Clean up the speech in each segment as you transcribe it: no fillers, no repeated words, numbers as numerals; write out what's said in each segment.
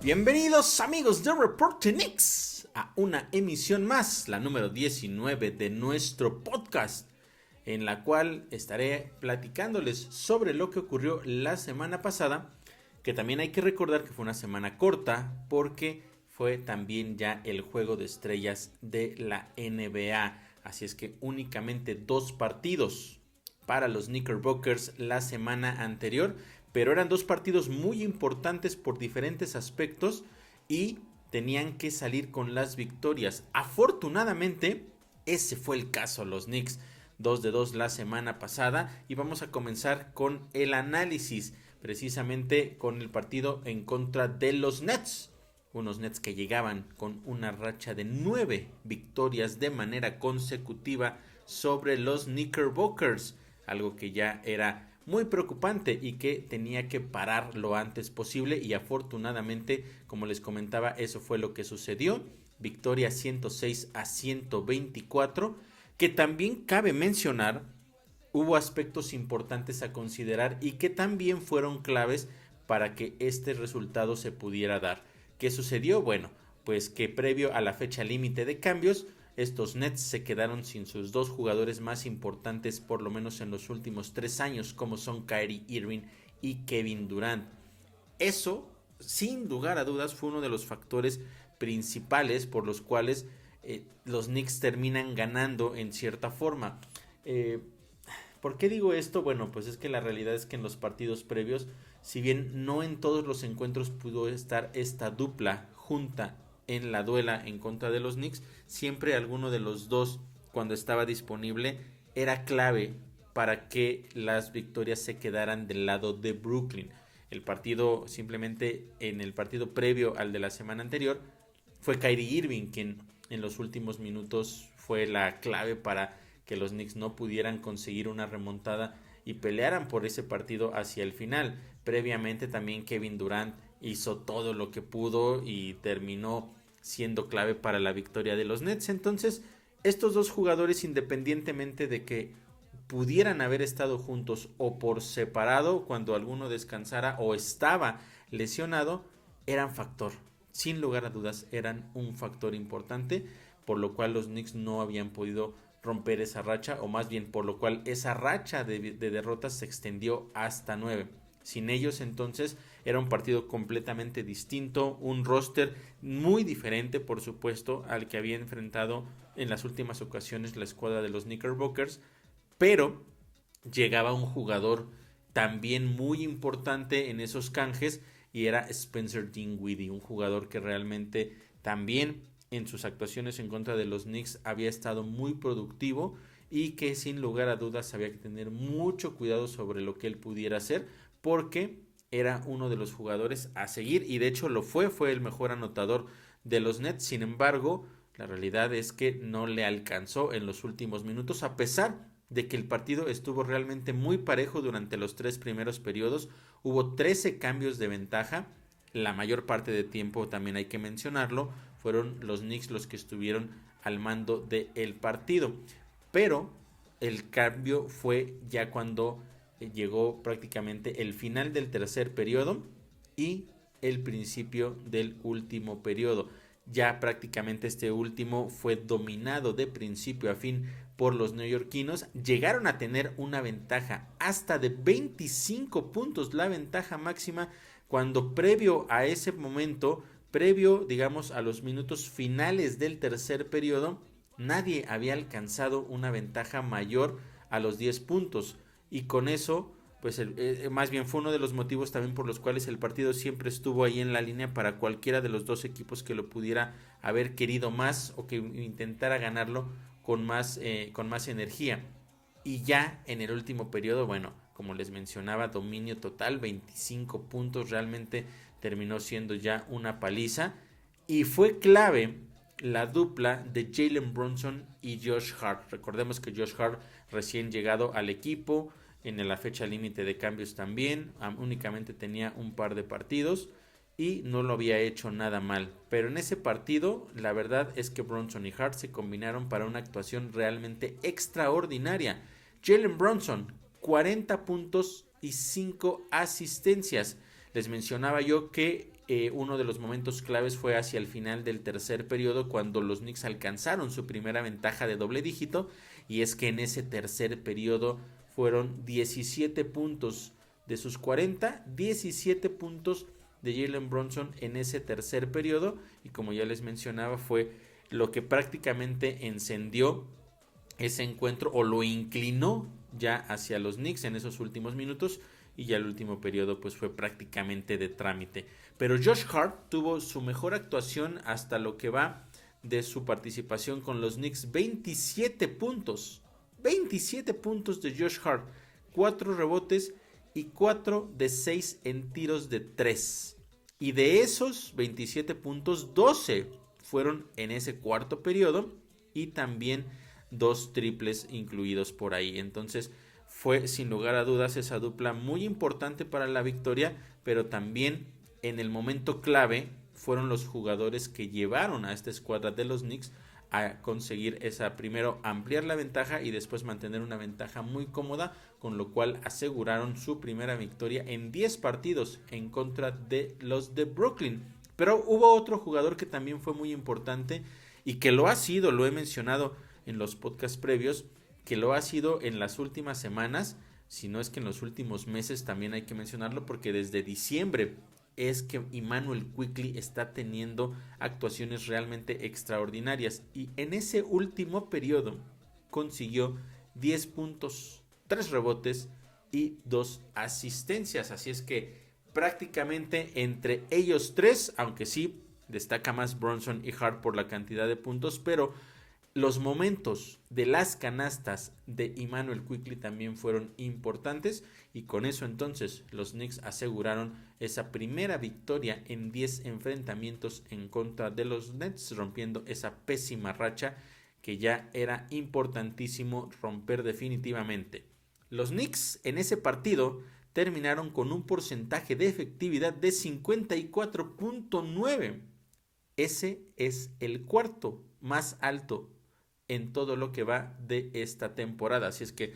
Bienvenidos amigos de Reporte Knicks a una emisión más, la número 19 de nuestro podcast, en la cual estaré platicándoles sobre lo que ocurrió la semana pasada, que también hay que recordar que fue una semana corta porque fue también ya el juego de estrellas de la NBA, así es que únicamente 2 partidos para los Knickerbockers la semana anterior, pero eran 2 partidos muy importantes por diferentes aspectos y tenían que salir con las victorias. Afortunadamente, ese fue el caso. Los Knicks 2 de 2 la semana pasada y vamos a comenzar con el análisis, precisamente con el partido en contra de los Nets. Unos Nets que llegaban con una racha de 9 victorias de manera consecutiva sobre los Knickerbockers, algo que ya era muy preocupante y que tenía que parar lo antes posible, y afortunadamente, como les comentaba, eso fue lo que sucedió. Victoria 106-124, que también cabe mencionar, hubo aspectos importantes a considerar y que también fueron claves para que este resultado se pudiera dar. ¿Qué sucedió? Bueno, pues que previo a la fecha límite de cambios, estos Nets se quedaron sin sus 2 jugadores más importantes, por lo menos en los últimos 3 años, como son Kyrie Irving y Kevin Durant. Eso, sin lugar a dudas, fue uno de los factores principales por los cuales los Knicks terminan ganando en cierta forma. ¿Por qué digo esto? Bueno, pues es que la realidad es que en los partidos previos, si bien no en todos los encuentros pudo estar esta dupla junta en la duela en contra de los Knicks, siempre alguno de los dos, cuando estaba disponible, era clave para que las victorias se quedaran del lado de Brooklyn. El partido, simplemente en el partido previo al de la semana anterior, fue Kyrie Irving quien en los últimos minutos fue la clave para que los Knicks no pudieran conseguir una remontada y pelearan por ese partido hacia el final. Previamente también Kevin Durant hizo todo lo que pudo y terminó siendo clave para la victoria de los Nets. Entonces, estos 2 jugadores, independientemente de que pudieran haber estado juntos o por separado cuando alguno descansara o estaba lesionado, eran factor. Sin lugar a dudas, eran un factor importante, por lo cual los Knicks no habían podido romper esa racha, o más bien por lo cual esa racha de derrotas se extendió hasta 9. Sin ellos, entonces, era un partido completamente distinto, un roster muy diferente, por supuesto, al que había enfrentado en las últimas ocasiones la escuadra de los Knickerbockers, pero llegaba un jugador también muy importante en esos canjes, y era Spencer Dinwiddie, un jugador que realmente también en sus actuaciones en contra de los Knicks había estado muy productivo y que sin lugar a dudas había que tener mucho cuidado sobre lo que él pudiera hacer, porque era uno de los jugadores a seguir y de hecho lo fue el mejor anotador de los Nets. Sin embargo, la realidad es que no le alcanzó en los últimos minutos, a pesar de que el partido estuvo realmente muy parejo durante los 3 primeros periodos. Hubo 13 cambios de ventaja. La mayor parte de tiempo, también hay que mencionarlo, fueron los Knicks los que estuvieron al mando del partido. Pero el cambio fue ya cuando llegó prácticamente el final del tercer periodo y el principio del último periodo. Ya prácticamente este último fue dominado de principio a fin por los neoyorquinos. Llegaron a tener una ventaja hasta de 25 puntos, la ventaja máxima, cuando previo a ese momento, previo digamos a los minutos finales del tercer periodo, nadie había alcanzado una ventaja mayor a los 10 puntos. Y con eso, pues más bien fue uno de los motivos también por los cuales el partido siempre estuvo ahí en la línea para cualquiera de los 2 equipos que lo pudiera haber querido más o que intentara ganarlo con más energía. Y ya en el último periodo, bueno, como les mencionaba, dominio total, 25 puntos, realmente terminó siendo ya una paliza. Y fue clave la dupla de Jalen Brunson y Josh Hart. Recordemos que Josh Hart, recién llegado al equipo, en la fecha límite de cambios también, únicamente tenía un par de partidos y no lo había hecho nada mal. Pero en ese partido, la verdad es que Brunson y Hart se combinaron para una actuación realmente extraordinaria. Jalen Brunson, 40 puntos y 5 asistencias. Les mencionaba yo que Uno de los momentos claves fue hacia el final del tercer periodo, cuando los Knicks alcanzaron su primera ventaja de doble dígito, y es que en ese tercer periodo fueron 17 puntos de sus 40, 17 puntos de Jalen Brunson en ese tercer periodo, y como ya les mencionaba, fue lo que prácticamente encendió ese encuentro o lo inclinó ya hacia los Knicks en esos últimos minutos, y ya el último periodo pues fue prácticamente de trámite. Pero Josh Hart tuvo su mejor actuación hasta lo que va de su participación con los Knicks. 27 puntos. 27 puntos de Josh Hart. 4 rebotes y 4 de 6 en tiros de 3. Y de esos 27 puntos, 12 fueron en ese cuarto periodo, y también 2 triples incluidos por ahí. Entonces fue sin lugar a dudas esa dupla muy importante para la victoria, pero también en el momento clave fueron los jugadores que llevaron a esta escuadra de los Knicks a conseguir esa, primero ampliar la ventaja y después mantener una ventaja muy cómoda, con lo cual aseguraron su primera victoria en 10 partidos en contra de los de Brooklyn. Pero hubo otro jugador que también fue muy importante y que lo ha sido, lo he mencionado en los podcasts previos, que lo ha sido en las últimas semanas, si no es que en los últimos meses también hay que mencionarlo, porque desde diciembre es que Immanuel Quickley está teniendo actuaciones realmente extraordinarias, y en ese último periodo consiguió 10 puntos, 3 rebotes y 2 asistencias. Así es que prácticamente entre ellos tres, aunque sí destaca más Brunson y Hart por la cantidad de puntos, pero los momentos de las canastas de Immanuel Quickley también fueron importantes, y con eso entonces los Knicks aseguraron esa primera victoria en 10 enfrentamientos en contra de los Nets, rompiendo esa pésima racha que ya era importantísimo romper definitivamente. Los Knicks en ese partido terminaron con un porcentaje de efectividad de 54.9. Ese es el cuarto más alto en todo lo que va de esta temporada. Así es que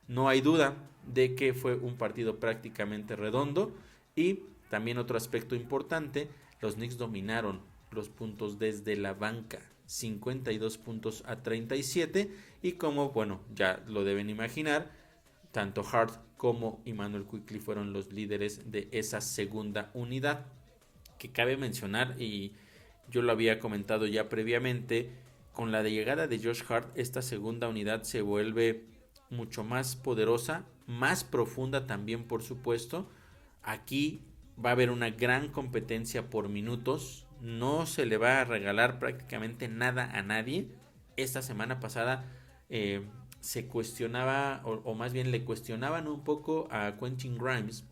no hay duda de que fue un partido prácticamente redondo. Y también otro aspecto importante, los Knicks dominaron los puntos desde la banca, 52 puntos a 37, y como bueno, ya lo deben imaginar, tanto Hart como Immanuel Quickley fueron los líderes de esa segunda unidad, que cabe mencionar, y yo lo había comentado ya previamente, con la llegada de Josh Hart, esta segunda unidad se vuelve mucho más poderosa, más profunda también, por supuesto. Aquí va a haber una gran competencia por minutos, no se le va a regalar prácticamente nada a nadie. Esta semana pasada se cuestionaba, o más bien le cuestionaban un poco a Quentin Grimes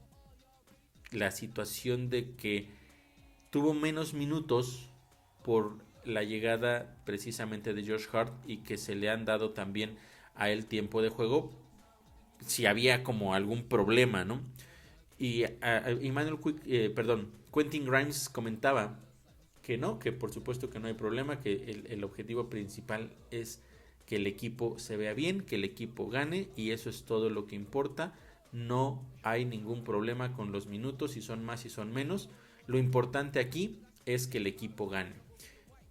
la situación de que tuvo menos minutos por la llegada precisamente de Josh Hart, y que se le han dado también a él tiempo de juego, si había como algún problema, ¿no? Y Quentin Grimes comentaba que no, que por supuesto que no hay problema, que el objetivo principal es que el equipo se vea bien, que el equipo gane, y eso es todo lo que importa. No hay ningún problema con los minutos, si son más, si son menos. Lo importante aquí es que el equipo gane.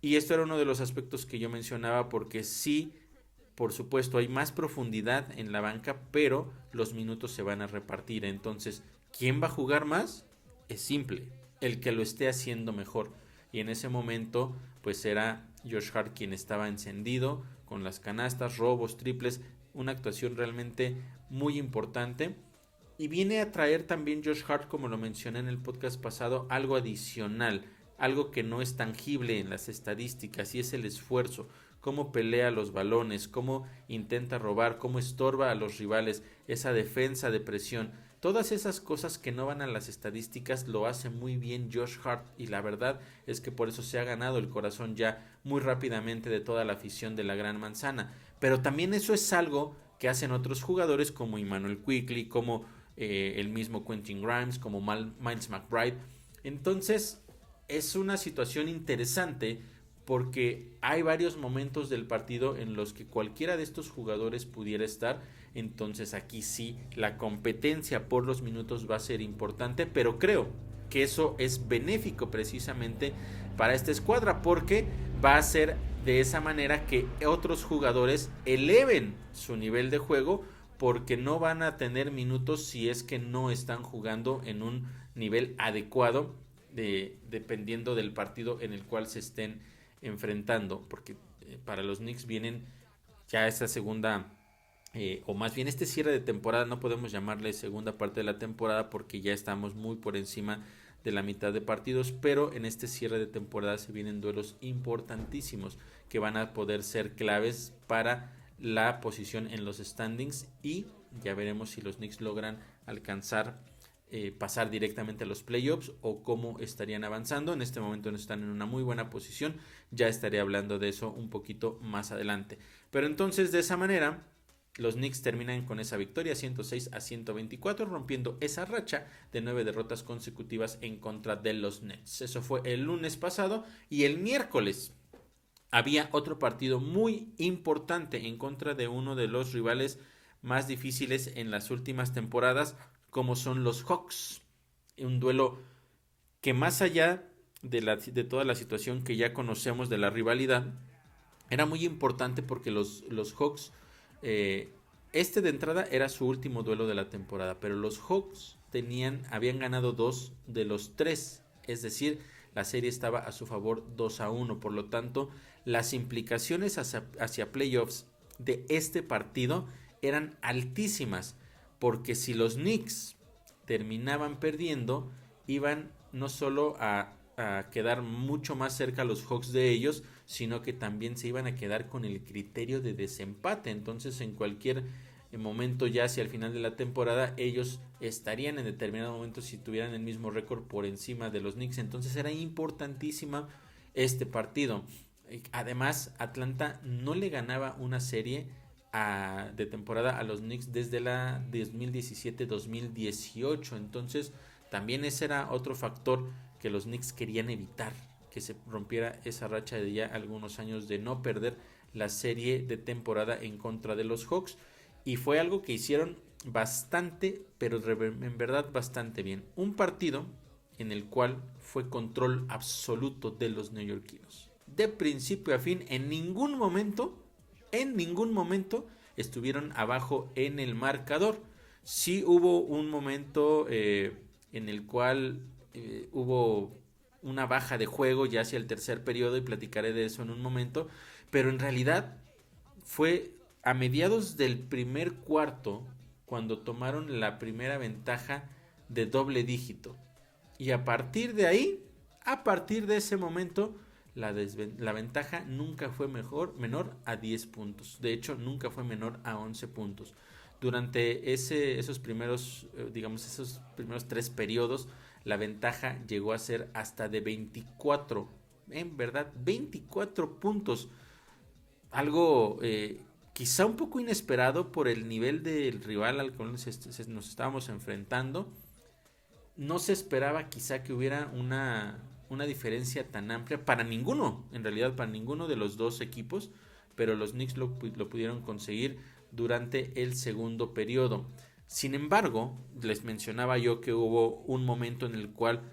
Y esto era uno de los aspectos que yo mencionaba, porque sí, por supuesto, hay más profundidad en la banca, pero los minutos se van a repartir. Entonces, ¿quién va a jugar más? Es simple, el que lo esté haciendo mejor. Y en ese momento, pues era Josh Hart quien estaba encendido, con las canastas, robos, triples, una actuación realmente muy importante. Y viene a traer también Josh Hart, como lo mencioné en el podcast pasado, algo adicional, algo que no es tangible en las estadísticas, y es el esfuerzo, cómo pelea los balones, cómo intenta robar, cómo estorba a los rivales, esa defensa de presión. Todas esas cosas que no van a las estadísticas lo hace muy bien Josh Hart, y la verdad es que por eso se ha ganado el corazón ya muy rápidamente de toda la afición de la Gran Manzana. Pero también eso es algo que hacen otros jugadores como Immanuel Quickley, como el mismo Quentin Grimes, como Miles McBride. Entonces es una situación interesante, porque hay varios momentos del partido en los que cualquiera de estos jugadores pudiera estar. Entonces aquí sí la competencia por los minutos va a ser importante, pero creo que eso es benéfico precisamente para esta escuadra, porque va a hacer de esa manera que otros jugadores eleven su nivel de juego, porque no van a tener minutos si es que no están jugando en un nivel adecuado, dependiendo del partido en el cual se estén enfrentando, porque para los Knicks vienen ya esta segunda, o más bien este cierre de temporada, no podemos llamarle segunda parte de la temporada porque ya estamos muy por encima de la mitad de partidos, pero en este cierre de temporada se vienen duelos importantísimos que van a poder ser claves para la posición en los standings, y ya veremos si los Knicks logran alcanzar, pasar directamente a los playoffs o cómo estarían avanzando. En este momento no están en una muy buena posición, ya estaré hablando de eso un poquito más adelante. Pero entonces, de esa manera, los Knicks terminan con esa victoria 106-124, rompiendo esa racha de 9 derrotas consecutivas en contra de los Nets. Eso fue el lunes pasado, y el miércoles había otro partido muy importante en contra de uno de los rivales más difíciles en las últimas temporadas, como son los Hawks. Un duelo que, más allá de toda la situación que ya conocemos de la rivalidad, era muy importante porque los Hawks, este de entrada era su último duelo de la temporada, pero los Hawks habían ganado 2 de los 3, es decir, la serie estaba a su favor 2-1, por lo tanto, las implicaciones hacia playoffs de este partido eran altísimas, porque si los Knicks terminaban perdiendo, iban no solo a quedar mucho más cerca los Hawks de ellos, sino que también se iban a quedar con el criterio de desempate. Entonces, en cualquier momento, ya hacia el final de la temporada, ellos estarían en determinado momento, si tuvieran el mismo récord, por encima de los Knicks. Entonces era importantísima este partido. Además, Atlanta no le ganaba una serie de temporada a los Knicks desde la 2017-2018. Entonces también ese era otro factor que los Knicks querían evitar, que se rompiera esa racha de ya algunos años de no perder la serie de temporada en contra de los Hawks, y fue algo que hicieron bastante, pero en verdad bastante bien. Un partido en el cual fue control absoluto de los neoyorquinos. De principio a fin, en ningún momento estuvieron abajo en el marcador. Sí hubo un momento en el cual hubo una baja de juego ya hacia el tercer periodo, y platicaré de eso en un momento, pero en realidad fue a mediados del primer cuarto cuando tomaron la primera ventaja de doble dígito, y a partir de ahí, a partir de ese momento, la ventaja nunca fue menor a 10 puntos. De hecho, nunca fue menor a 11 puntos. Durante esos primeros 3 periodos, la ventaja llegó a ser hasta de 24. En verdad, 24 puntos. Algo quizá un poco inesperado por el nivel del rival al cual nos estábamos enfrentando. No se esperaba quizá que hubiera una diferencia tan amplia para ninguno, en realidad para ninguno de los dos equipos, pero los Knicks lo pudieron conseguir durante el segundo periodo. Sin embargo, les mencionaba yo que hubo un momento en el cual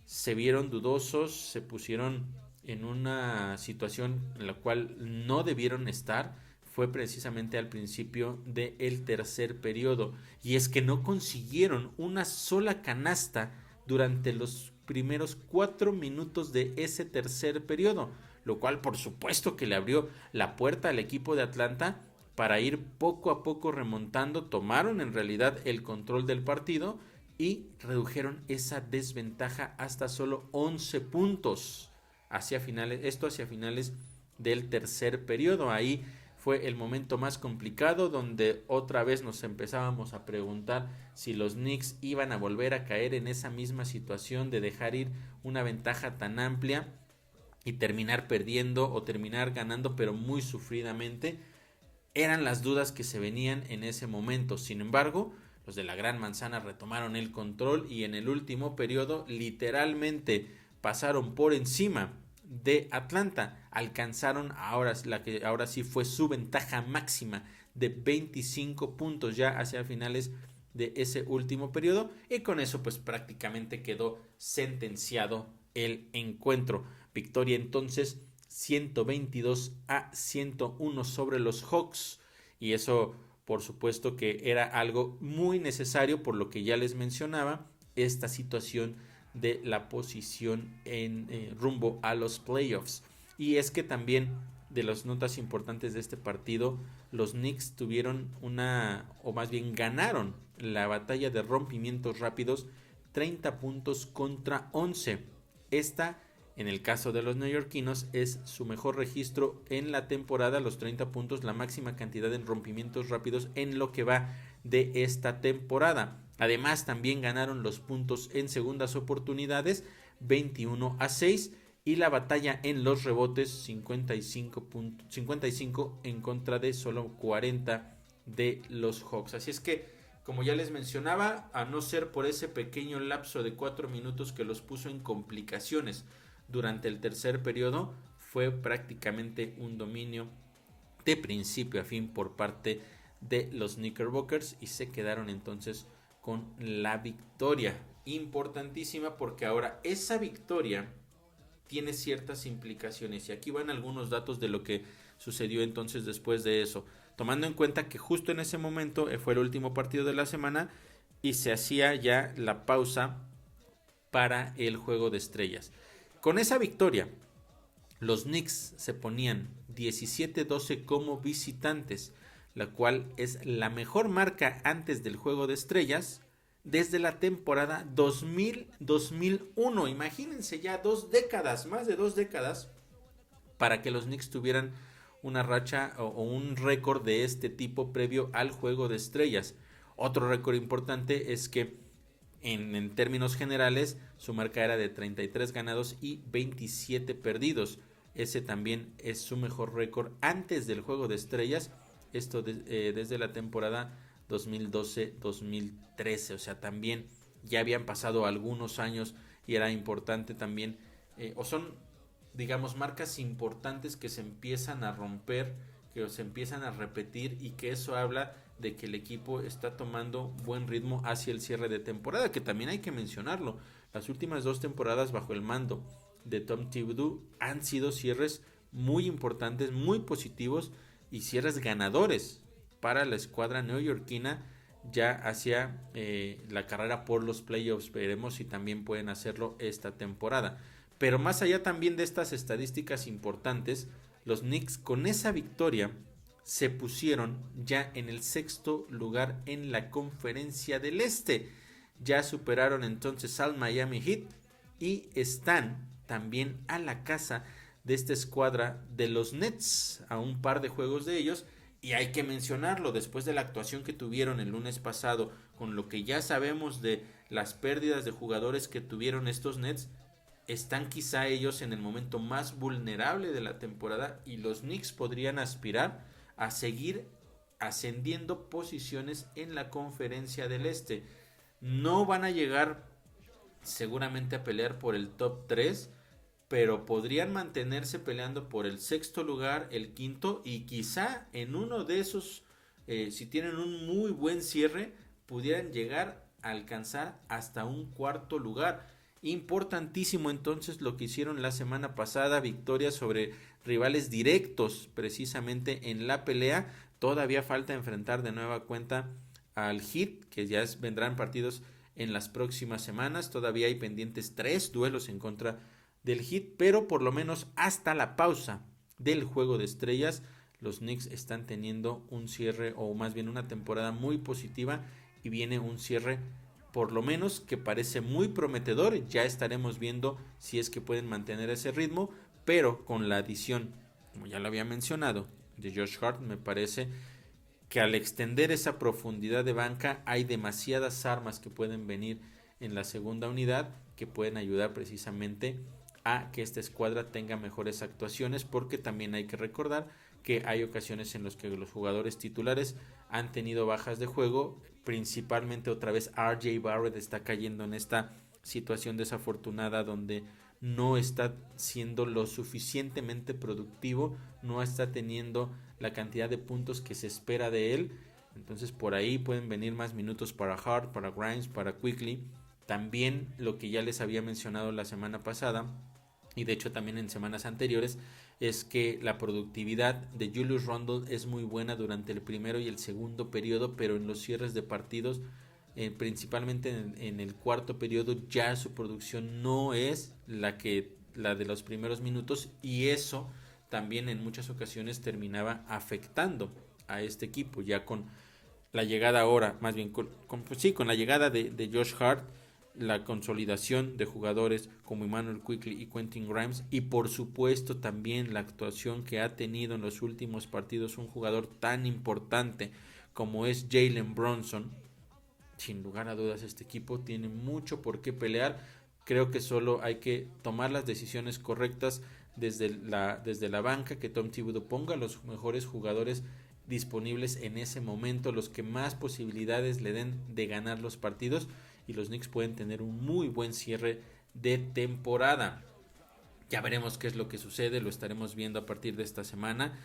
se vieron dudosos, se pusieron en una situación en la cual no debieron estar. Fue precisamente al principio del tercer periodo, y es que no consiguieron una sola canasta durante los primeros 4 minutos de ese tercer periodo, lo cual por supuesto que le abrió la puerta al equipo de Atlanta para ir poco a poco remontando. Tomaron en realidad el control del partido y redujeron esa desventaja hasta solo 11 puntos hacia finales del tercer periodo. Ahí fue el momento más complicado, donde otra vez nos empezábamos a preguntar si los Knicks iban a volver a caer en esa misma situación de dejar ir una ventaja tan amplia y terminar perdiendo o terminar ganando, pero muy sufridamente. Eran las dudas que se venían en ese momento. Sin embargo, los de la Gran Manzana retomaron el control, y en el último periodo literalmente pasaron por encima de Atlanta. Alcanzaron la que ahora sí fue su ventaja máxima de 25 puntos ya hacia finales de ese último periodo, y con eso pues prácticamente quedó sentenciado el encuentro. Victoria entonces 122-101 sobre los Hawks, y eso por supuesto que era algo muy necesario, por lo que ya les mencionaba, esta situación de la posición en rumbo a los playoffs. Y es que también de las notas importantes de este partido, los Knicks tuvieron o más bien ganaron la batalla de rompimientos rápidos, 30 puntos contra 11. Esta, en el caso de los neoyorquinos, es su mejor registro en la temporada, los 30 puntos, la máxima cantidad en rompimientos rápidos en lo que va de esta temporada. Además, también ganaron los puntos en segundas oportunidades, 21-6, y la batalla en los rebotes, 55 en contra de solo 40 de los Hawks. Así es que, como ya les mencionaba, a no ser por ese pequeño lapso de 4 minutos que los puso en complicaciones durante el tercer periodo, fue prácticamente un dominio de principio a fin por parte de los Knickerbockers, y se quedaron entonces con la victoria. Importantísima, porque ahora esa victoria tiene ciertas implicaciones, y aquí van algunos datos de lo que sucedió entonces después de eso, tomando en cuenta que justo en ese momento fue el último partido de la semana y se hacía ya la pausa para el juego de estrellas. Con esa victoria, los Knicks se ponían 17-12 como visitantes, la cual es la mejor marca antes del juego de estrellas desde la temporada 2000-2001. Imagínense, ya 2 décadas, más de 2 décadas, para que los Knicks tuvieran una racha o un récord de este tipo previo al juego de estrellas. Otro récord importante es que en términos generales su marca era de 33 ganados y 27 perdidos. Ese también es su mejor récord antes del juego de estrellas, esto desde la temporada 2012-2013, o sea, también ya habían pasado algunos años y era importante también, o son, digamos, marcas importantes que se empiezan a romper, que se empiezan a repetir, y que eso habla de que el equipo está tomando buen ritmo hacia el cierre de temporada, que también hay que mencionarlo. Las últimas 2 temporadas bajo el mando de Tom Thibodeau han sido cierres muy importantes, muy positivos, y cierres ganadores para la escuadra neoyorquina ya hacia la carrera por los playoffs. Veremos si también pueden hacerlo esta temporada. Pero más allá también de estas estadísticas importantes, los Knicks con esa victoria se pusieron ya en el 6º lugar en la conferencia del Este. Ya superaron entonces al Miami Heat y están también a la casa de esta escuadra de los Nets, a un par de juegos de ellos. Y hay que mencionarlo, después de la actuación que tuvieron el lunes pasado, con lo que ya sabemos de las pérdidas de jugadores que tuvieron estos Nets, están quizá ellos en el momento más vulnerable de la temporada, y los Knicks podrían aspirar a seguir ascendiendo posiciones en la conferencia del Este. No van a llegar seguramente a pelear por el top 3, pero podrían mantenerse peleando por el 6º lugar, el 5º, y quizá en uno de esos, si tienen un muy buen cierre, pudieran llegar a alcanzar hasta un 4º lugar. Importantísimo entonces lo que hicieron la semana pasada, victoria sobre rivales directos precisamente en la pelea. Todavía falta enfrentar de nueva cuenta al Heat, que ya vendrán partidos en las próximas semanas. Todavía hay pendientes 3 duelos en contra del Heat, pero por lo menos hasta la pausa del juego de estrellas, los Knicks están teniendo un cierre, o más bien una temporada muy positiva, y viene un cierre por lo menos que parece muy prometedor. Ya estaremos viendo si es que pueden mantener ese ritmo, pero con la adición, como ya lo había mencionado, de Josh Hart, me parece que al extender esa profundidad de banca hay demasiadas armas que pueden venir en la segunda unidad, que pueden ayudar precisamente a que esta escuadra tenga mejores actuaciones, porque también hay que recordar que hay ocasiones en las que los jugadores titulares han tenido bajas de juego, principalmente otra vez RJ Barrett está cayendo en esta situación desafortunada donde no está siendo lo suficientemente productivo, no está teniendo la cantidad de puntos que se espera de él, Entonces por ahí pueden venir más minutos para Hart, para Grimes, para Quickly. También lo que ya les había mencionado la semana pasada, y de hecho también en semanas anteriores, es que la productividad de Julius Randle es muy buena durante el primero y el segundo periodo, pero en los cierres de partidos, principalmente en el cuarto periodo, ya su producción no es la de los primeros minutos, y eso también en muchas ocasiones terminaba afectando a este equipo, ya con la llegada ahora, más bien con la llegada de Josh Hart, la consolidación de jugadores como Emmanuel Quickly y Quentin Grimes, y por supuesto también la actuación que ha tenido en los últimos partidos un jugador tan importante como es Jalen Brunson. Sin lugar a dudas este equipo tiene mucho por qué pelear. Creo que solo hay que tomar las decisiones correctas desde la banca, que Tom Thibodeau ponga los mejores jugadores disponibles en ese momento, los que más posibilidades le den de ganar los partidos, y los Knicks pueden tener un muy buen cierre de temporada. Ya veremos qué es lo que sucede, lo estaremos viendo a partir de esta semana,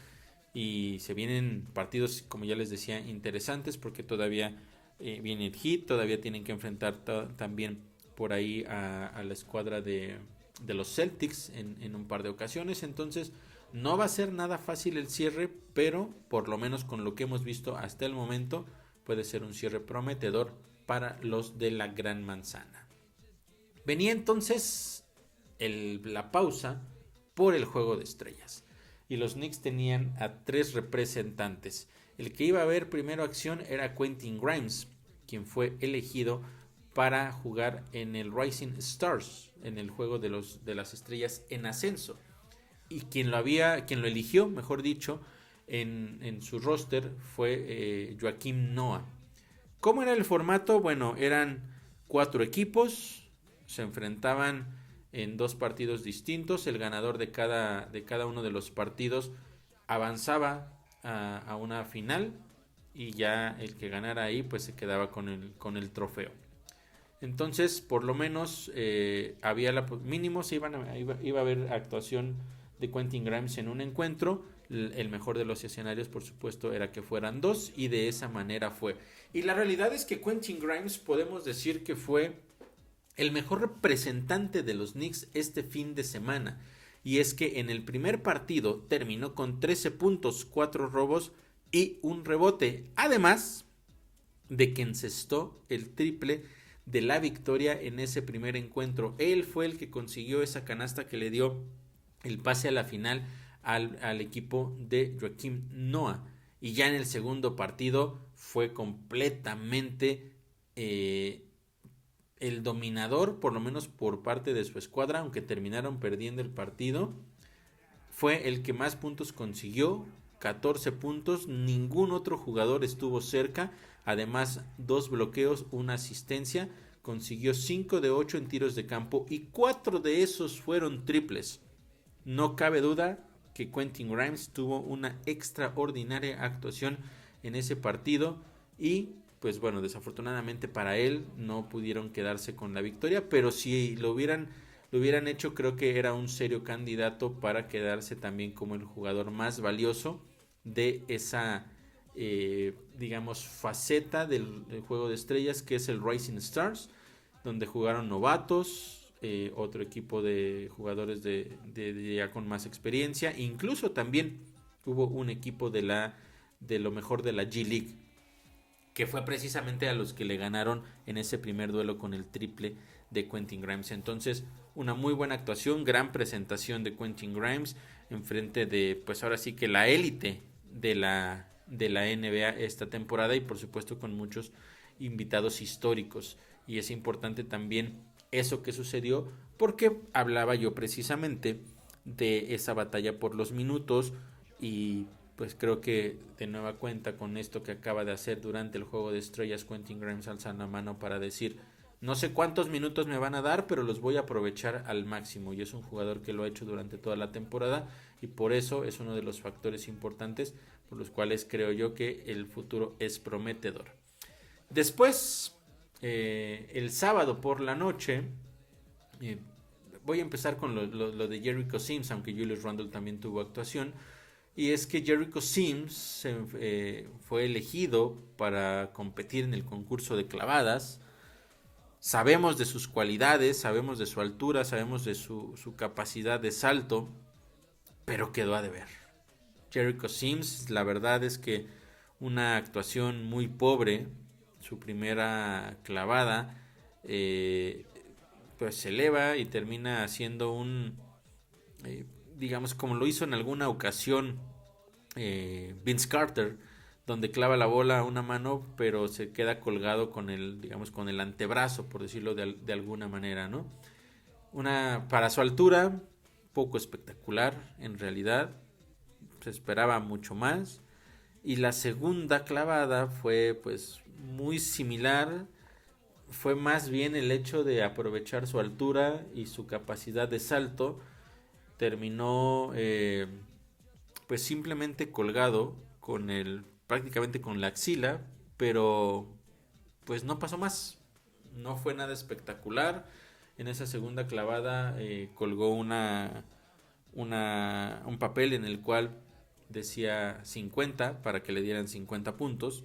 y se vienen partidos, como ya les decía, interesantes, porque todavía viene el Heat, todavía tienen que enfrentar también por ahí a la escuadra de los Celtics en un par de ocasiones. Entonces no va a ser nada fácil el cierre, pero por lo menos con lo que hemos visto hasta el momento puede ser un cierre prometedor para los de la Gran Manzana. Venía entonces la pausa por el juego de estrellas, y los Knicks tenían a 3 representantes. El que iba a ver primero acción era Quentin Grimes, quien fue elegido para jugar en el Rising Stars, en el juego de las estrellas en ascenso. Y quien lo eligió, mejor dicho, en su roster fue Joakim Noah. ¿Cómo era el formato? Bueno, eran 4 equipos, se enfrentaban en 2 partidos distintos. El ganador de cada uno de los partidos avanzaba a una final, y ya el que ganara ahí pues se quedaba con el trofeo. Entonces, por lo menos había mínimo iba a haber actuación de Quentin Grimes en un encuentro. El mejor de los escenarios, por supuesto, era que fueran 2, y de esa manera fue. Y la realidad es que Quentin Grimes podemos decir que fue el mejor representante de los Knicks este fin de semana. Y es que en el primer partido terminó con 13 puntos, 4 robos y un rebote. Además de que encestó el triple de la victoria en ese primer encuentro. Él fue el que consiguió esa canasta que le dio el pase a la final al equipo de Joakim Noah. Y ya en el segundo partido fue completamente el dominador, por lo menos por parte de su escuadra, aunque terminaron perdiendo el partido. Fue el que más puntos consiguió, 14 puntos, ningún otro jugador estuvo cerca. Además, 2 bloqueos, una asistencia, consiguió 5 de 8 en tiros de campo, y 4 de esos fueron triples. No cabe duda que Quentin Grimes tuvo una extraordinaria actuación en ese partido, y pues bueno, desafortunadamente para él no pudieron quedarse con la victoria, pero si lo hubieran hecho, creo que era un serio candidato para quedarse también como el jugador más valioso de esa digamos faceta del juego de estrellas, que es el Rising Stars, donde jugaron novatos, otro equipo de jugadores de ya con más experiencia. Incluso también hubo un equipo de lo mejor de la G League, que fue precisamente a los que le ganaron en ese primer duelo con el triple de Quentin Grimes. Entonces, una muy buena actuación, gran presentación de Quentin Grimes en frente de, pues ahora sí que la élite de la NBA esta temporada, y por supuesto con muchos invitados históricos. Y es importante también eso que sucedió, porque hablaba yo precisamente de esa batalla por los minutos, y pues creo que de nueva cuenta con esto que acaba de hacer durante el juego de estrellas, Quentin Grimes alza la mano para decir: no sé cuántos minutos me van a dar, pero los voy a aprovechar al máximo. Y es un jugador que lo ha hecho durante toda la temporada, y por eso es uno de los factores importantes por los cuales creo yo que el futuro es prometedor. Después, el sábado por la noche, voy a empezar con lo de Jericho Sims, aunque Julius Randle también tuvo actuación. y es que Jericho Sims fue elegido para competir en el concurso de clavadas. Sabemos de sus cualidades, sabemos de su altura, sabemos de su capacidad de salto, pero quedó a deber. Jericho Sims, la verdad es que una actuación muy pobre, su primera clavada, pues se eleva y termina haciendo eh, digamos como lo hizo en alguna ocasión Vince Carter, donde clava la bola a una mano, pero se queda colgado con el, digamos, con el antebrazo, por decirlo de alguna manera, ¿no? Para su altura, poco espectacular, en realidad, se esperaba mucho más. Y la segunda clavada fue, pues, muy similar. Fue más bien el hecho de aprovechar su altura y su capacidad de salto. Terminó pues simplemente colgado con prácticamente con la axila, pero pues no pasó más, no fue nada espectacular. En esa segunda clavada colgó un papel en el cual decía 50 para que le dieran 50 puntos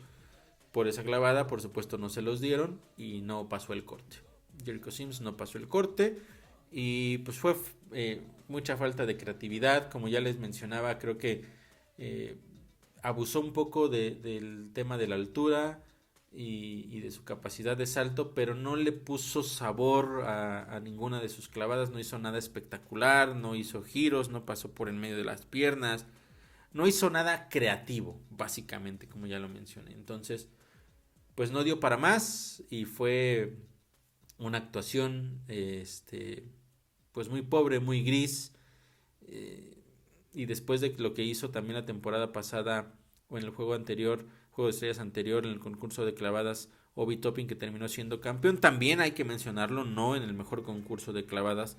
por esa clavada. Por supuesto no se los dieron y no pasó el corte. Jericho Sims no pasó el corte y pues fue mucha falta de creatividad. Como ya les mencionaba, creo que abusó un poco del tema de la altura y de su capacidad de salto, pero no le puso sabor a ninguna de sus clavadas. No hizo nada espectacular, no hizo giros, no pasó por en medio de las piernas, no hizo nada creativo, básicamente, como ya lo mencioné. Entonces, pues no dio para más y fue una actuación pues muy pobre, muy gris. Y después de lo que hizo también la temporada pasada o en el juego anterior, juego de estrellas anterior, en el concurso de clavadas, Obi Toppin, que terminó siendo campeón, también hay que mencionarlo, no en el mejor concurso de clavadas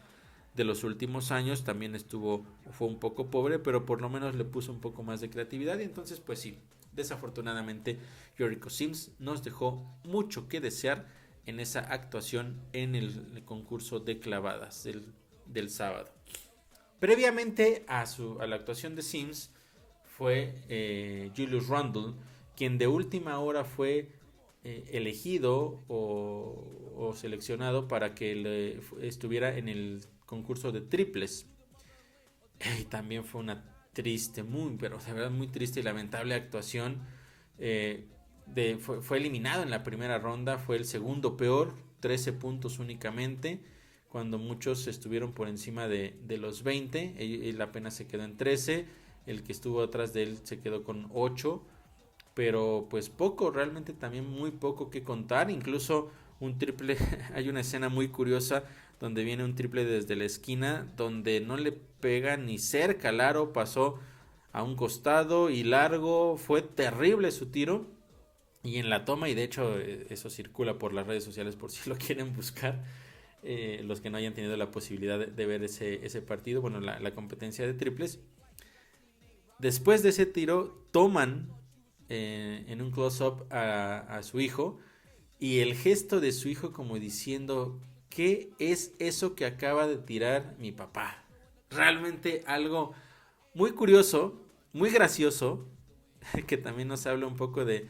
de los últimos años, también fue un poco pobre, pero por lo menos le puso un poco más de creatividad. Y entonces pues sí, desafortunadamente Jericho Sims nos dejó mucho que desear en esa actuación en el concurso de clavadas del sábado. Previamente a la actuación de Sims fue Julius Randle, quien de última hora fue elegido o seleccionado para que estuviera en el concurso de triples. Y también fue una triste, pero de verdad muy triste y lamentable actuación. Fue eliminado en la primera ronda, fue el segundo peor, 13 puntos únicamente, cuando muchos estuvieron por encima de los 20. Él apenas se quedó en 13, el que estuvo atrás de él se quedó con 8, pero pues poco, realmente también muy poco que contar. Incluso un triple, hay una escena muy curiosa donde viene un triple desde la esquina, donde no le pega ni cerca al aro, pasó a un costado y largo, fue terrible su tiro. Y en la toma, y de hecho eso circula por las redes sociales por si lo quieren buscar, los que no hayan tenido la posibilidad de ver ese partido, bueno, la competencia de triples. Después de ese tiro, toman en un close-up a su hijo, y el gesto de su hijo como diciendo, ¿qué es eso que acaba de tirar mi papá? Realmente algo muy curioso, muy gracioso, que también nos habla un poco de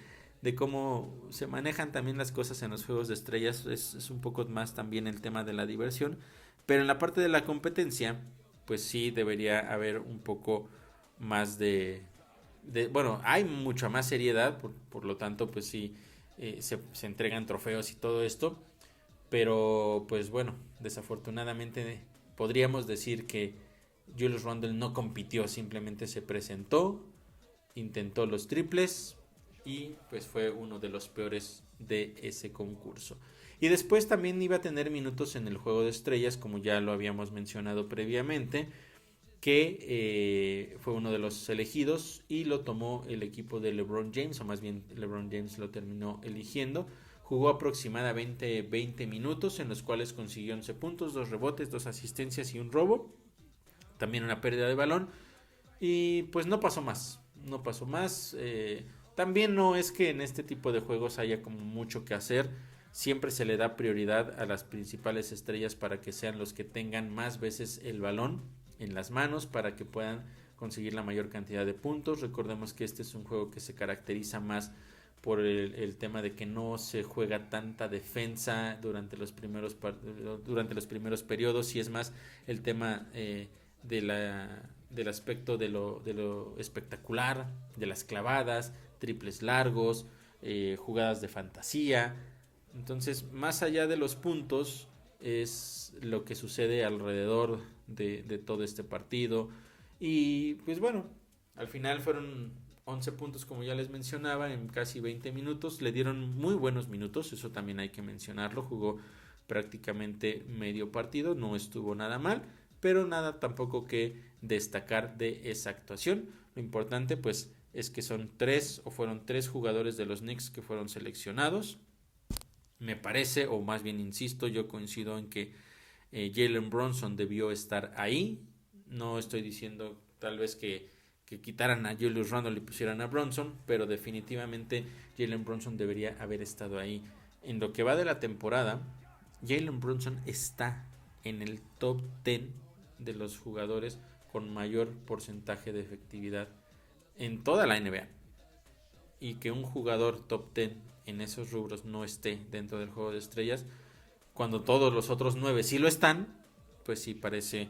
cómo se manejan también las cosas en los juegos de estrellas. Es un poco más también el tema de la diversión, pero en la parte de la competencia pues sí debería haber un poco más bueno, hay mucha más seriedad, por lo tanto pues sí se entregan trofeos y todo esto, pero pues bueno, desafortunadamente podríamos decir que Julius Randle no compitió, simplemente se presentó, intentó los triples y pues fue uno de los peores de ese concurso. Y después también iba a tener minutos en el juego de estrellas, como ya lo habíamos mencionado previamente, que fue uno de los elegidos y lo tomó el equipo de LeBron James, o más bien LeBron James lo terminó eligiendo. Jugó aproximadamente 20 minutos, en los cuales consiguió 11 puntos, 2 rebotes, 2 asistencias y un robo. También una pérdida de balón. Y pues no pasó más. No pasó más. También no es que en este tipo de juegos haya como mucho que hacer. Siempre se le da prioridad a las principales estrellas para que sean los que tengan más veces el balón en las manos, para que puedan conseguir la mayor cantidad de puntos. Recordemos que este es un juego que se caracteriza más por el tema de que no se juega tanta defensa durante los primeros periodos, y es más el tema del aspecto de lo espectacular, de las clavadas, triples largos, jugadas de fantasía. Entonces, más allá de los puntos, es lo que sucede alrededor de todo este partido. Y pues bueno, al final fueron 11 puntos, como ya les mencionaba, en casi 20 minutos. Le dieron muy buenos minutos, eso también hay que mencionarlo. Jugó prácticamente medio partido, no estuvo nada mal, pero nada tampoco que destacar de esa actuación. Lo importante pues es que fueron tres jugadores de los Knicks que fueron seleccionados. Me parece, o más bien insisto, yo coincido en que Jalen Brunson debió estar ahí. No estoy diciendo tal vez que quitaran a Julius Randle y pusieran a Brunson, pero definitivamente Jalen Brunson debería haber estado ahí. En lo que va de la temporada, Jalen Brunson está en el top 10 de los jugadores con mayor porcentaje de efectividad en toda la NBA. Y que un jugador top 10 en esos rubros no esté dentro del juego de estrellas, cuando todos los otros 9 sí lo están, pues sí parece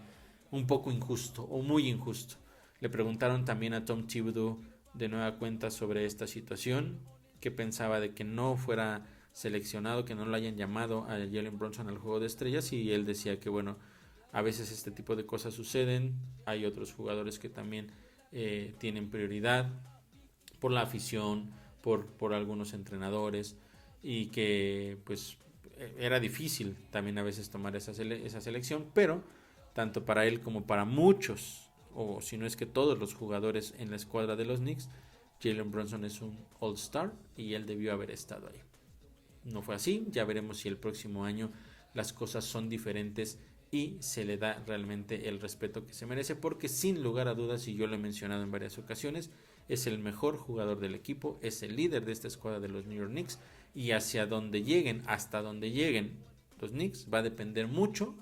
un poco injusto o muy injusto. Le preguntaron también a Tom Thibodeau de nueva cuenta sobre esta situación, que pensaba de que no fuera seleccionado, que no lo hayan llamado a Jalen Brunson al juego de estrellas, y él decía que bueno, a veces este tipo de cosas suceden, hay otros jugadores que también tienen prioridad por la afición, por algunos entrenadores, y que pues era difícil también a veces tomar esa selección, pero tanto para él como para muchos, o si no es que todos los jugadores en la escuadra de los Knicks, Jalen Brunson es un All-Star y él debió haber estado ahí. No fue así, ya veremos si el próximo año las cosas son diferentes y se le da realmente el respeto que se merece, porque sin lugar a dudas, y yo lo he mencionado en varias ocasiones, es el mejor jugador del equipo, es el líder de esta escuadra de los New York Knicks, y hasta donde lleguen los Knicks va a depender mucho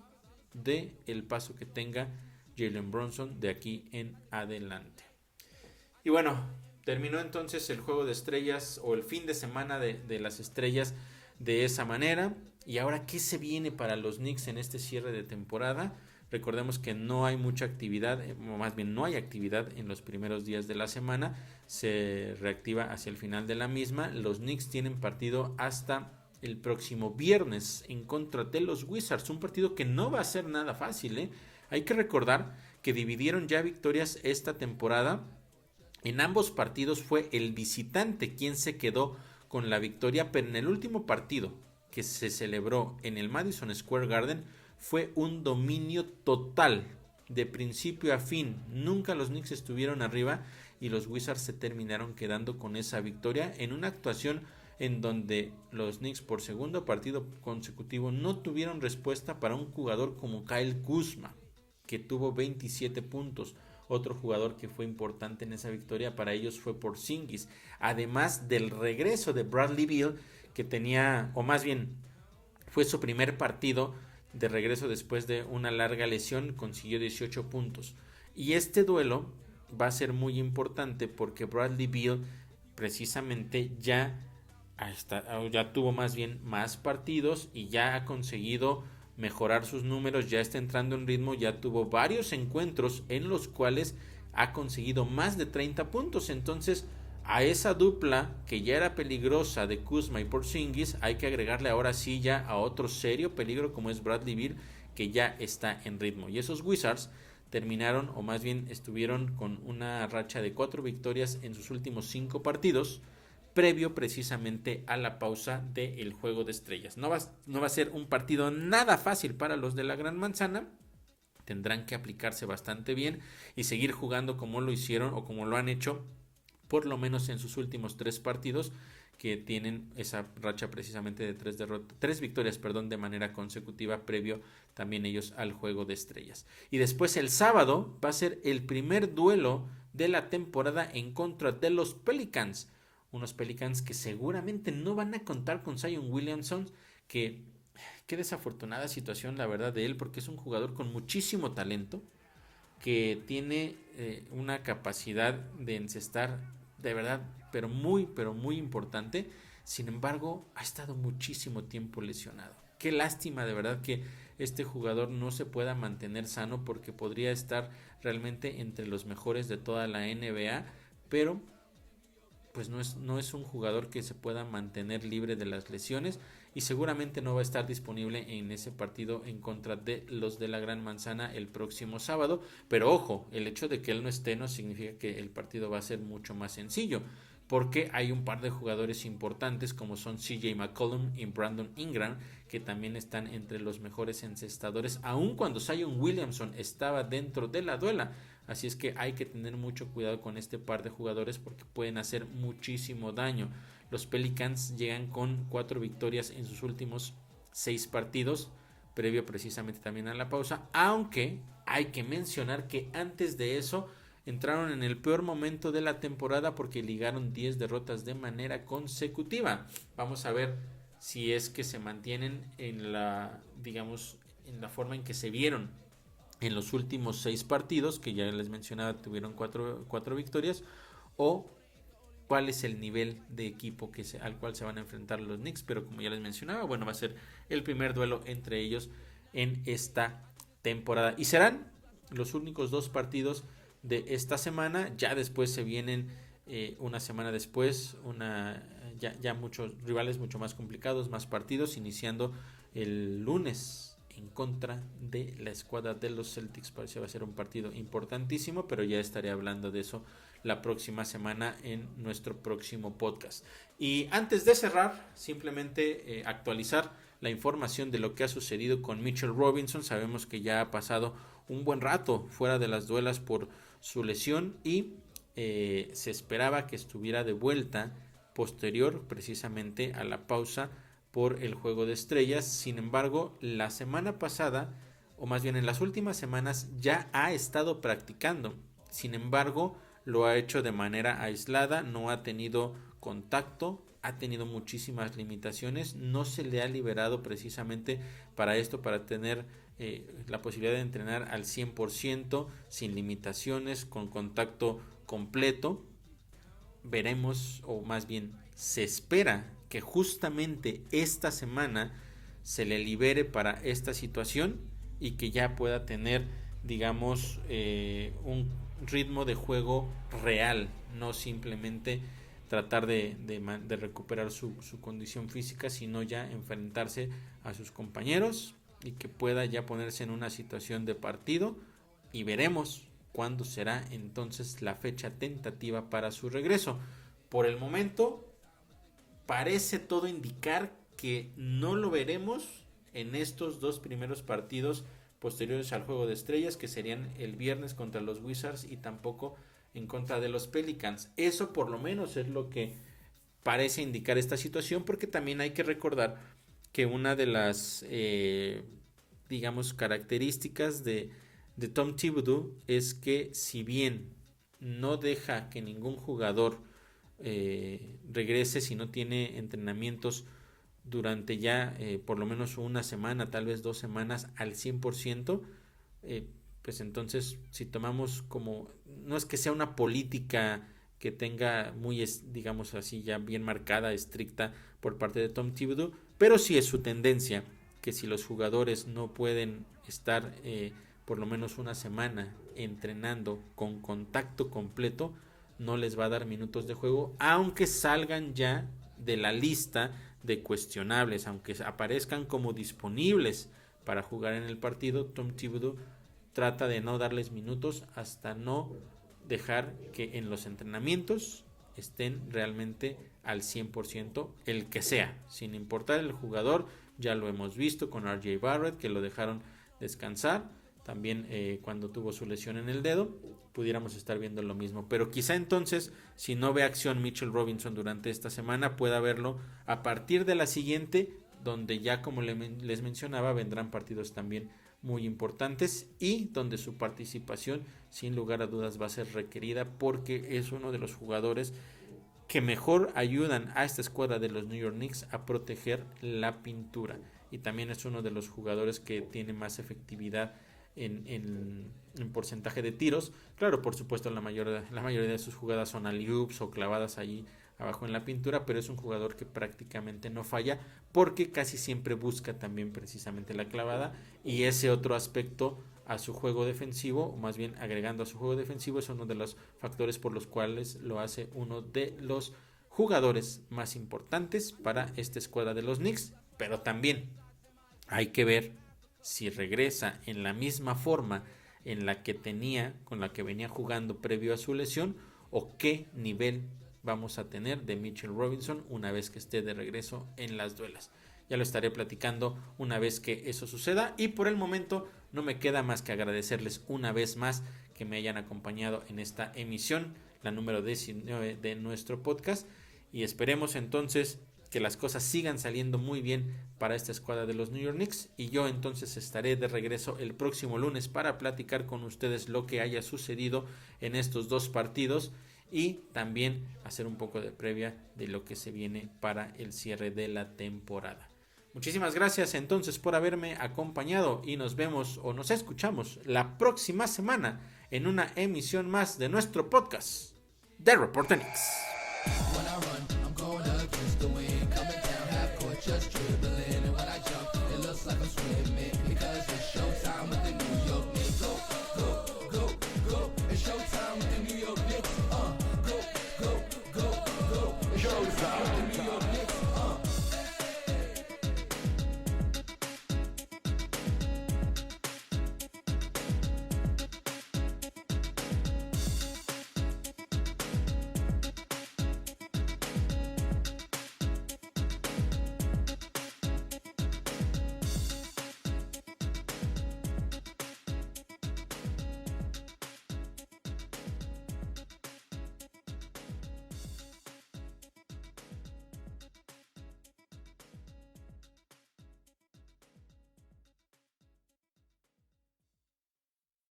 de el paso que tenga Jalen Brunson de aquí en adelante. Y bueno, terminó entonces el juego de estrellas, o el fin de semana de las estrellas, de esa manera. Y ahora, ¿qué se viene para los Knicks en este cierre de temporada? Recordemos que no hay mucha actividad, o más bien no hay actividad en los primeros días de la semana. Se reactiva hacia el final de la misma. Los Knicks tienen partido hasta el próximo viernes en contra de los Wizards. Un partido que no va a ser nada fácil, ¿eh? Hay que recordar que dividieron ya victorias esta temporada. En ambos partidos fue el visitante quien se quedó con la victoria, pero en el último partido, que se celebró en el Madison Square Garden, fue un dominio total de principio a fin. Nunca los Knicks estuvieron arriba y los Wizards se terminaron quedando con esa victoria en una actuación en donde los Knicks por segundo partido consecutivo no tuvieron respuesta para un jugador como Kyle Kuzma, que tuvo 27 puntos. Otro jugador que fue importante en esa victoria para ellos fue Porzingis, además del regreso de Bradley Beal, que tenía, o más bien fue su primer partido de regreso después de una larga lesión, consiguió 18 puntos. Y este duelo va a ser muy importante porque Bradley Beal precisamente ya tuvo más bien más partidos y ya ha conseguido mejorar sus números, ya está entrando en ritmo, ya tuvo varios encuentros en los cuales ha conseguido más de 30 puntos. Entonces, a esa dupla que ya era peligrosa de Kuzma y Porzingis, hay que agregarle ahora sí ya a otro serio peligro como es Bradley Beal, que ya está en ritmo. Y esos Wizards terminaron, o más bien estuvieron con una racha de 4 victorias en sus últimos 5 partidos, previo precisamente a la pausa del juego de estrellas. No va a ser un partido nada fácil para los de la Gran Manzana. Tendrán que aplicarse bastante bien y seguir jugando como lo hicieron o como lo han hecho por lo menos en sus últimos 3 partidos, que tienen esa racha precisamente de 3 victorias de manera consecutiva, previo también ellos al juego de estrellas. Y después el sábado va a ser el primer duelo de la temporada en contra de los Pelicans. Unos Pelicans que seguramente no van a contar con Zion Williamson, que qué desafortunada situación la verdad de él, porque es un jugador con muchísimo talento, que tiene una capacidad de encestar de verdad, pero muy importante. Sin embargo, ha estado muchísimo tiempo lesionado. Qué lástima de verdad que este jugador no se pueda mantener sano, porque podría estar realmente entre los mejores de toda la NBA, pero pues no es un jugador que se pueda mantener libre de las lesiones, y seguramente no va a estar disponible en ese partido en contra de los de la Gran Manzana el próximo sábado. Pero ojo, el hecho de que él no esté no significa que el partido va a ser mucho más sencillo, porque hay un par de jugadores importantes como son CJ McCollum y Brandon Ingram, que también están entre los mejores encestadores, aun cuando Zion Williamson estaba dentro de la duela. Así es que hay que tener mucho cuidado con este par de jugadores, porque pueden hacer muchísimo daño. Los Pelicans llegan con 4 victorias en sus últimos 6 partidos, previo precisamente también a la pausa, aunque hay que mencionar que antes de eso entraron en el peor momento de la temporada, porque ligaron 10 derrotas de manera consecutiva. Vamos a ver si es que se mantienen en la, digamos, en la forma en que se vieron en los últimos 6 partidos, que ya les mencionaba, tuvieron 4 victorias, o cuál es el nivel de equipo al cual se van a enfrentar los Knicks. Pero como ya les mencionaba, bueno, va a ser el primer duelo entre ellos en esta temporada, y serán los únicos 2 partidos de esta semana. Ya después se vienen una semana después ya muchos rivales mucho más complicados, más partidos, iniciando el lunes en contra de la escuadra de los Celtics. Parece que va a ser un partido importantísimo, pero ya estaré hablando de eso la próxima semana en nuestro próximo podcast. Y antes de cerrar, simplemente actualizar la información de lo que ha sucedido con Mitchell Robinson. Sabemos que ya ha pasado un buen rato fuera de las duelas por su lesión, y se esperaba que estuviera de vuelta posterior precisamente a la pausa por el Juego de Estrellas. Sin embargo, la semana pasada, o más bien en las últimas semanas, ya ha estado practicando. Sin embargo, lo ha hecho de manera aislada, no ha tenido contacto, ha tenido muchísimas limitaciones, no se le ha liberado precisamente para esto, para tener la posibilidad de entrenar al 100%, sin limitaciones, con contacto completo. Veremos, o más bien se espera que justamente esta semana se le libere para esta situación, y que ya pueda tener, digamos, un ritmo de juego real, no simplemente tratar de recuperar su condición física, sino ya enfrentarse a sus compañeros, y que pueda ya ponerse en una situación de partido. Y veremos cuándo será entonces la fecha tentativa para su regreso. Por el momento parece todo indicar que no lo veremos en estos 2 primeros partidos posteriores al Juego de Estrellas, que serían el viernes contra los Wizards y tampoco en contra de los Pelicans. Eso por lo menos es lo que parece indicar esta situación, porque también hay que recordar que una de las digamos características de Tom Thibodeau es que, si bien no deja que ningún jugador regrese si no tiene entrenamientos durante ya por lo menos una semana, tal vez 2 semanas al 100%, pues entonces, si tomamos como, no es que sea una política que tenga muy, digamos así, ya bien marcada, estricta por parte de Tom Thibodeau, pero sí es su tendencia que si los jugadores no pueden estar por lo menos una semana entrenando con contacto completo, no les va a dar minutos de juego, aunque salgan ya de la lista de cuestionables, aunque aparezcan como disponibles para jugar en el partido. Tom Thibodeau trata de no darles minutos hasta no dejar que en los entrenamientos estén realmente al 100%, el que sea, sin importar el jugador. Ya lo hemos visto con RJ Barrett, que lo dejaron descansar. También cuando tuvo su lesión en el dedo, pudiéramos estar viendo lo mismo. Pero quizá entonces, si no ve acción Mitchell Robinson durante esta semana, pueda verlo a partir de la siguiente, donde ya, como les mencionaba, vendrán partidos también muy importantes, y donde su participación sin lugar a dudas va a ser requerida, porque es uno de los jugadores que mejor ayudan a esta escuadra de los New York Knicks a proteger la pintura, y también es uno de los jugadores que tiene más efectividad en porcentaje de tiros. Claro, por supuesto, la mayoría de sus jugadas son alley-oops o clavadas ahí abajo en la pintura, pero es un jugador que prácticamente no falla porque casi siempre busca también precisamente la clavada, y ese otro aspecto a su juego defensivo, o más bien agregando a su juego defensivo, es uno de los factores por los cuales lo hace uno de los jugadores más importantes para esta escuadra de los Knicks. Pero también hay que ver si regresa en la misma forma en la que con la que venía jugando previo a su lesión, o qué nivel vamos a tener de Mitchell Robinson una vez que esté de regreso en las duelas. Ya lo estaré platicando una vez que eso suceda, y por el momento no me queda más que agradecerles una vez más que me hayan acompañado en esta emisión, la número 19 de nuestro podcast, y esperemos entonces que las cosas sigan saliendo muy bien para esta escuadra de los New York Knicks, y yo entonces estaré de regreso el próximo lunes para platicar con ustedes lo que haya sucedido en estos dos partidos y también hacer un poco de previa de lo que se viene para el cierre de la temporada. Muchísimas gracias entonces por haberme acompañado, y nos vemos o nos escuchamos la próxima semana en una emisión más de nuestro podcast, The Reporter Knicks. Showtime.